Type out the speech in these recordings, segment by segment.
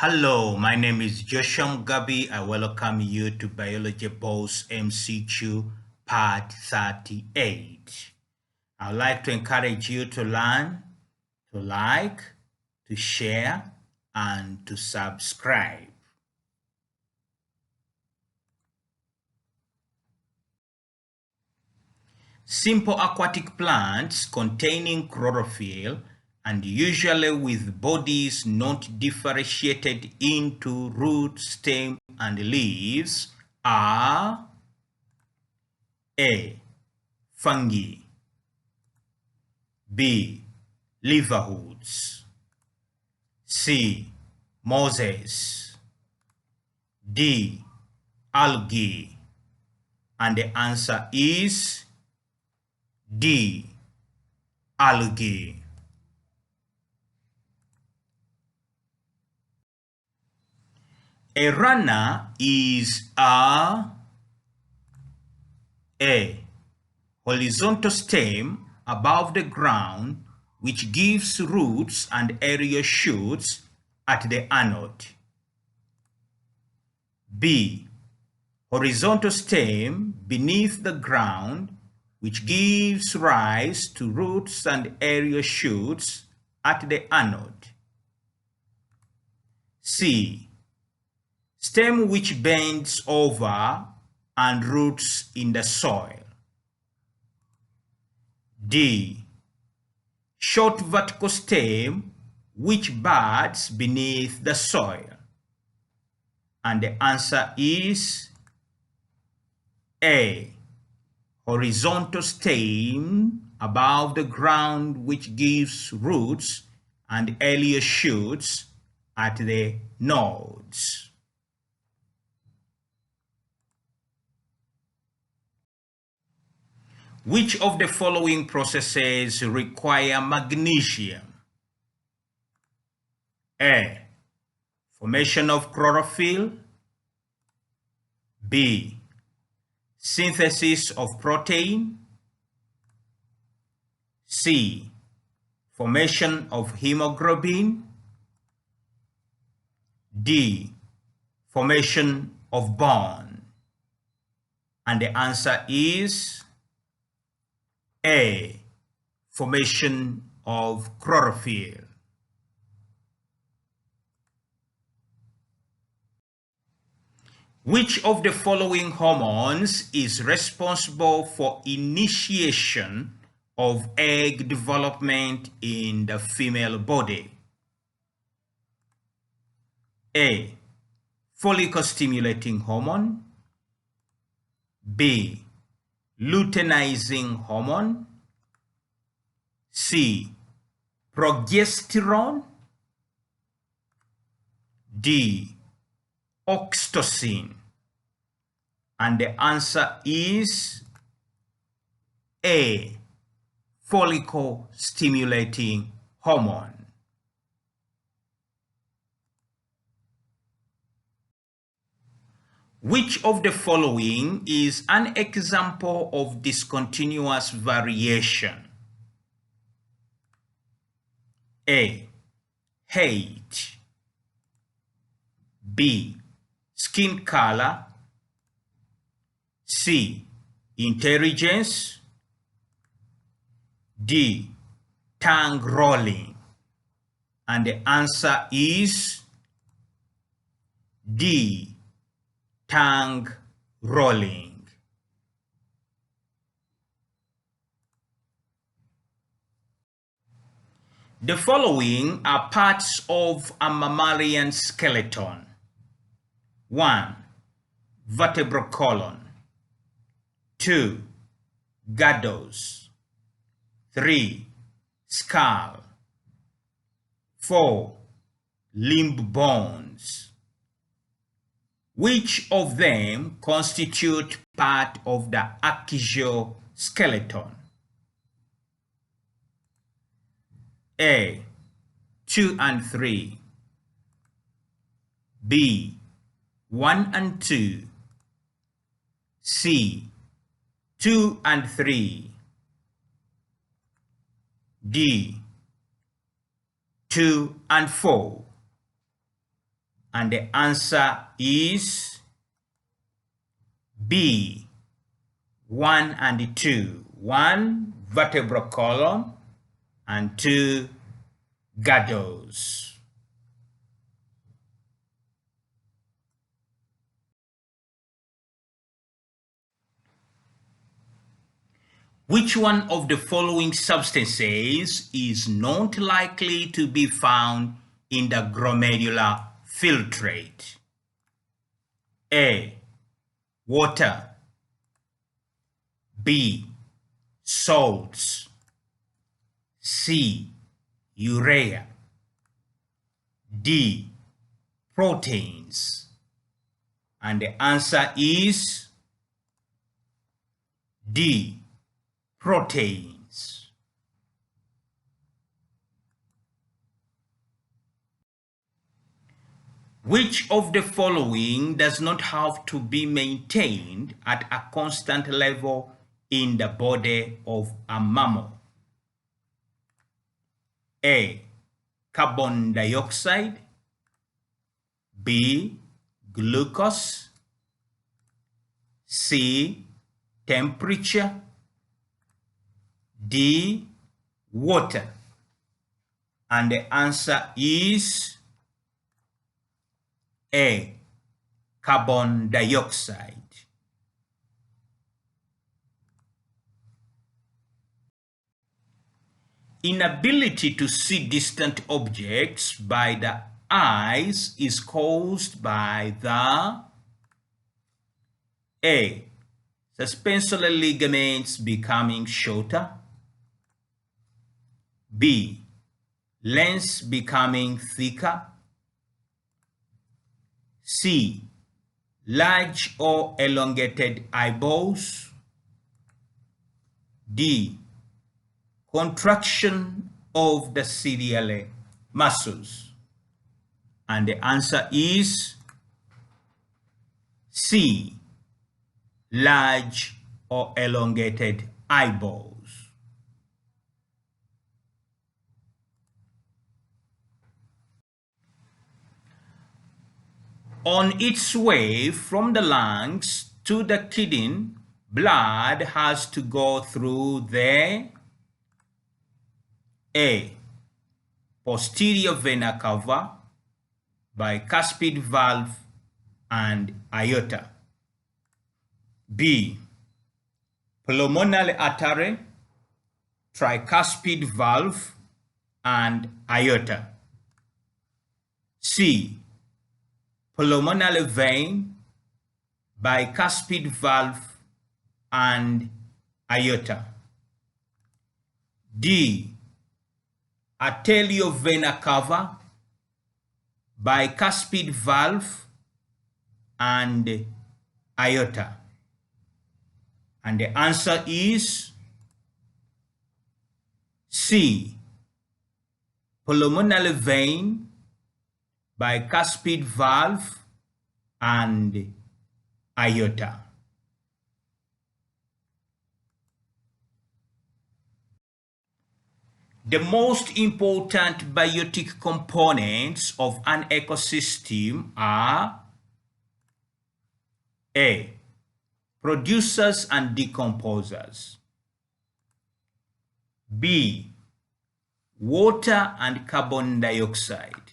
Hello, my name is Joshua Mugabi. I welcome you to Biology Boss MCQ Part 38. I'd like to encourage you to learn, to like, to share, and to subscribe. Simple aquatic plants containing chlorophyll and usually with bodies not differentiated into root, stem, and leaves are A. Fungi, B. Liverworts, C. Mosses, D. Algae, and the answer is D. Algae. A runner is a horizontal stem above the ground which gives roots and aerial shoots at the anode. B. Horizontal stem beneath the ground which gives rise to roots and aerial shoots at the anode. C. Stem which bends over and roots in the soil. D. Short vertical stem which buds beneath the soil. And the answer is A. Horizontal stem above the ground which gives roots and aerial shoots at the nodes. Which of the following processes require magnesium? A. Formation of chlorophyll. B. Synthesis of protein. C. Formation of hemoglobin. D. Formation of bone. And the answer is A. Formation of chlorophyll. Which of the following hormones is responsible for initiation of egg development in the female body? A. Follicle stimulating hormone. B. Luteinizing hormone. C. Progesterone. D. Oxytocin. And the answer is A. Follicle stimulating hormone. Which of the following is an example of discontinuous variation? A. Height. B. Skin color. C. Intelligence. D. Tongue rolling. And the answer is D. Tongue rolling. The following are parts of a mammalian skeleton. 1. Vertebral column. 2. Girdles. 3. Skull. 4. Limb bones. Which of them constitute part of the axial skeleton? A. 2 and 3. B. 1 and 2. C. 2 and 3. D. 2 and 4. And the answer is B, 1 and 2. 1 vertebral column and 2 girdles. Which one of the following substances is not likely to be found in the glomerular filtrate? A, water. B, salts. C, urea. D, proteins. And the answer is D, proteins. Which of the following does not have to be maintained at a constant level in the body of a mammal? A, carbon dioxide. B, glucose. C, temperature. D, water. And the answer is A, carbon dioxide. Inability to see distant objects by the eyes is caused by the A, suspensory ligaments becoming shorter. B, lens becoming thicker. C, large or elongated eyeballs. D, contraction of the ciliary muscles. And the answer is C, large or elongated eyeballs. On its way from the lungs to the kidney, blood has to go through the A, posterior vena cava, bicuspid valve and aorta. B, pulmonary artery, tricuspid valve and aorta. C, pulmonary vein, bicuspid valve and aorta. D, arteriovena cava, bicuspid valve and aorta. And the answer is C, pulmonary vein, bicuspid valve and aorta. The most important biotic components of an ecosystem are A, producers and decomposers. B, water and carbon dioxide.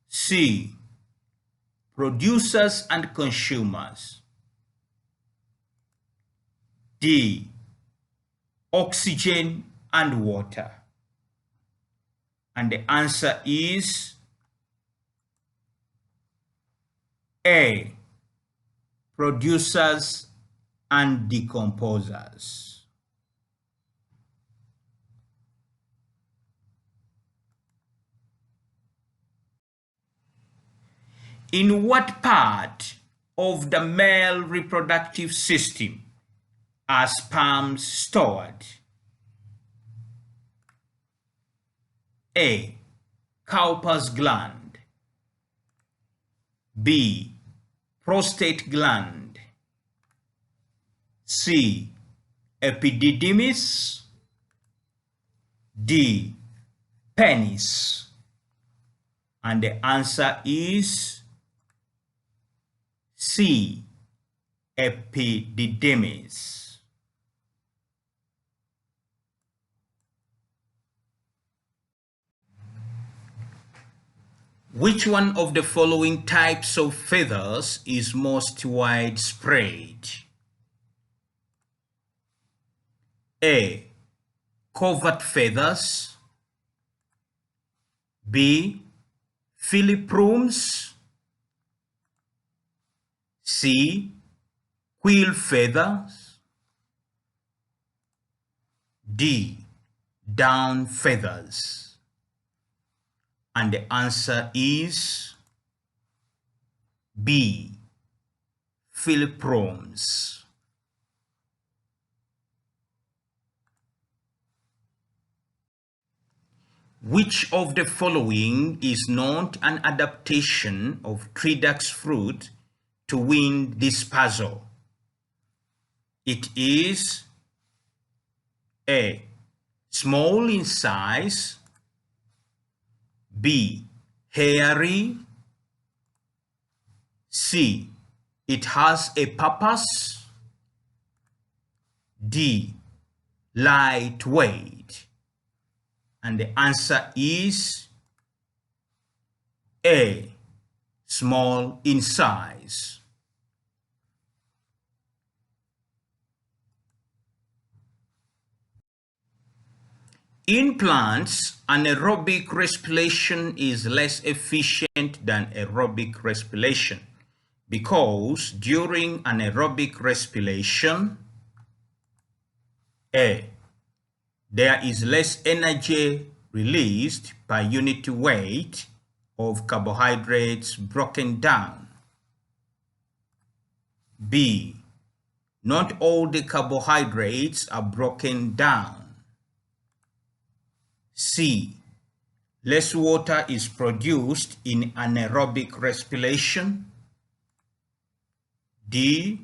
C, producers and consumers. D, oxygen and water. And the answer is A, producers and decomposers. In what part of the male reproductive system are sperms stored? A, Cowper's gland. B, prostate gland. C, epididymis. D, penis. And the answer is C, epididymis. Which one of the following types of feathers is most widespread? A, covert feathers. B, filiprums. C, quill feathers. D, down feathers. And the answer is B, filiprums. Which of the following is not an adaptation of tree duck's fruit to wind dispersal? It is A, small in size. B, hairy. C, it has a purpose. D, lightweight. And the answer is A, small in size. In plants, anaerobic respiration is less efficient than aerobic respiration because during anaerobic respiration, A, there is less energy released per unit weight of carbohydrates broken down. B, not all the carbohydrates are broken down. C, less water is produced in anaerobic respiration. D,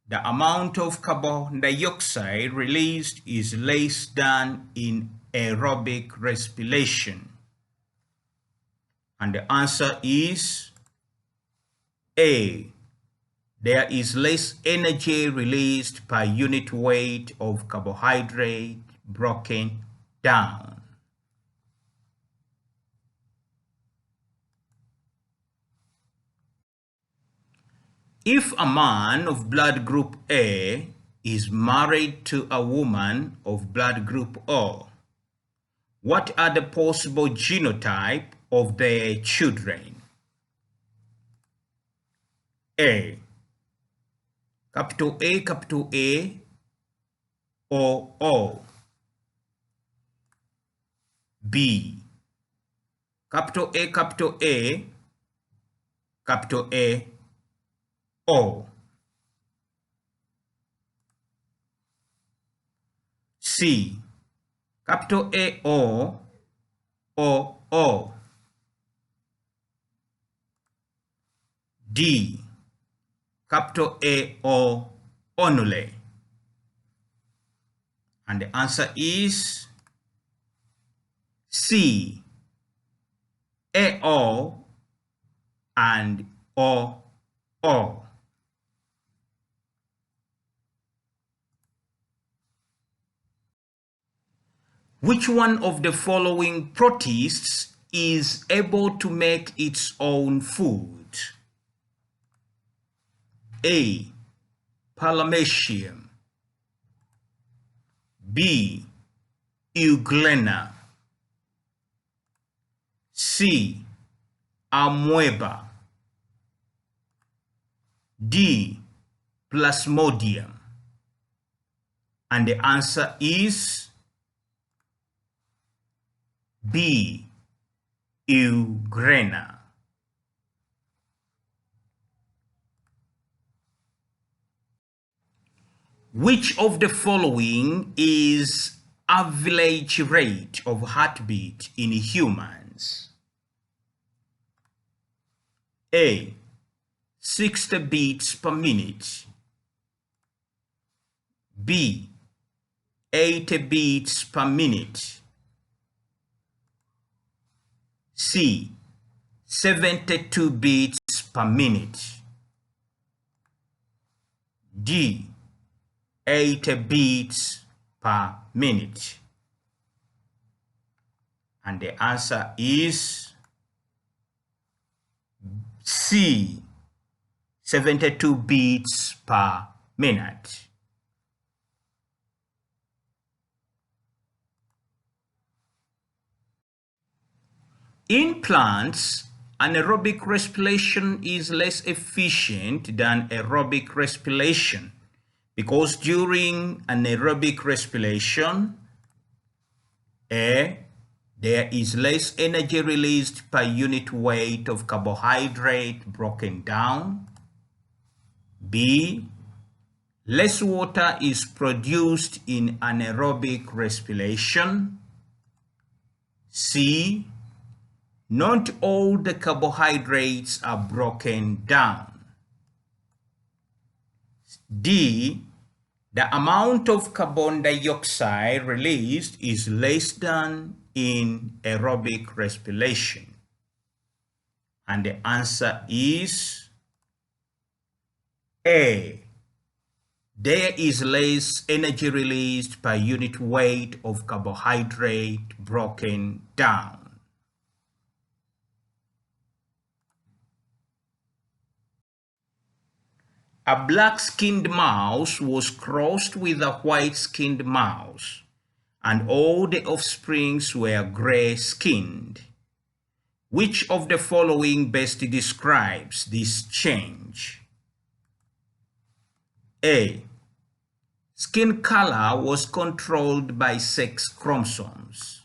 the amount of carbon dioxide released is less than in aerobic respiration. And the answer is A, there is less energy released per unit weight of carbohydrate broken down. If a man of blood group A is married to a woman of blood group O, what are the possible genotype of their children? A, capital A, or O. B, capital A, capital A, O. C, capital A, O, O. D, capital A, O, only. And the answer is C, A-O and O-O. Which one of the following protists is able to make its own food? A, palamecium. B, euglena. C, amoeba. D, plasmodium. And the answer is B, euglena. Which of the following is average rate of heartbeat in humans? A, 60 beats per minute. B, 80 beats per minute. C, 72 beats per minute. D. 80 beats per minute. And the answer is C. 72 beats per minute. In plants, anaerobic respiration is less efficient than aerobic respiration because during anaerobic respiration, A. There is less energy released per unit weight of carbohydrate broken down. B. Less water is produced in anaerobic respiration. C. Not all the carbohydrates are broken down. D. The amount of carbon dioxide released is less than in aerobic respiration. And the answer is A. There is less energy released per unit weight of carbohydrate broken down. A black-skinned mouse was crossed with a white-skinned mouse, and all the offsprings were gray-skinned. Which of the following best describes this change? A. Skin color was controlled by sex chromosomes.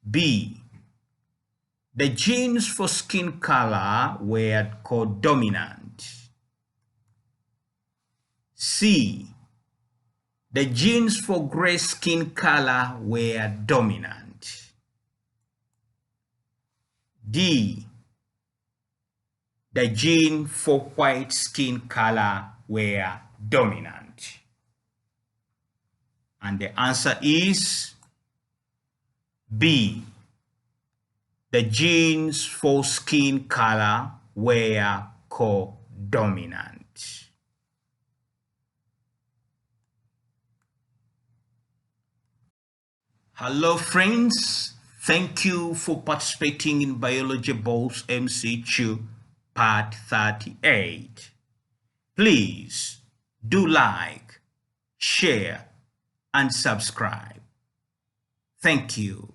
B. The genes for skin color were codominant. C. The genes for gray skin color were dominant. D. The gene for white skin color were dominant. And the answer is B. The genes for skin color were codominant. Hello friends, thank you for participating in Biology Boss MCQ Part 38. Please do like, share, and subscribe. Thank you.